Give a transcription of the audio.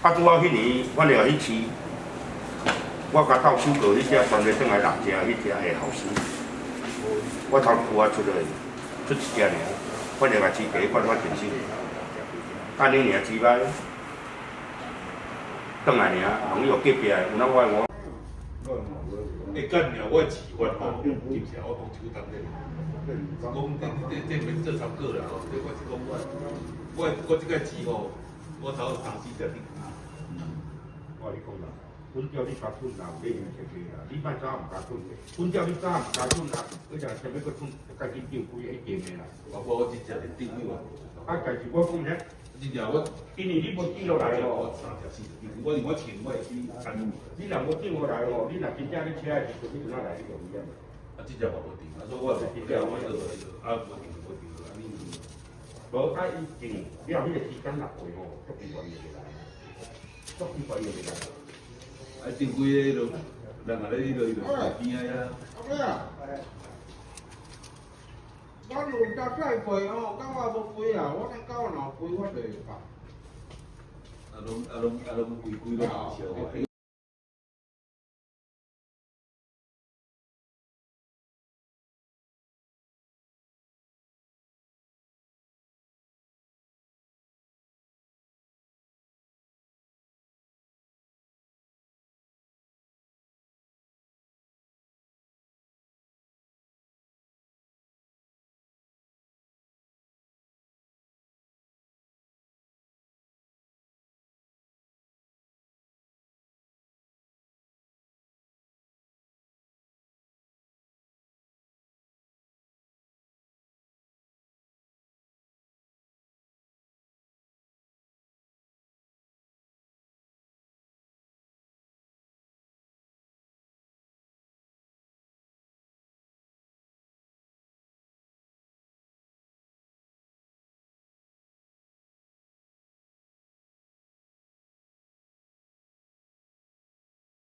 啊，拄好迄年，反正迄期，我甲到手过迄只专门转来六只，迄只会后生。我头拄啊出来，出一只尔，反正嘛饲第一款我挺新。安尼尔饲歹，转来尔，拢有隔壁的，有那我。会干了，我饲法吼，是不是？我讲手当咧，讲这免做参考啦吼。这我是讲我即个饲吼，我头3、4只顶。我你讲啦，本叫你加吞啦，有你切切啦，你莫早唔加吞嘅。本叫你早唔加吞啦，佢就前面个吞，家己丢几个一件嘅啦。我一只就顶几万。啊，但是我讲咧，真正我今年你无记落来哦。3只4只，我连我钱我会去参与。你若无记落来哦，你若真正你车的时阵，你就哪来你就唔一样。啊，这只我无定，啊，所以我是定了，我就啊无定无定啊，你。无啊，以前了迄个时间落去吼，足奇怪嘅来，足奇怪嘅来。啊，定几个咯，人啊咧，迄个边啊呀。阿妹啊，我路搭菜贵哦，讲我无贵啊，我讲狗若贵我就会放。啊拢贵贵拢少，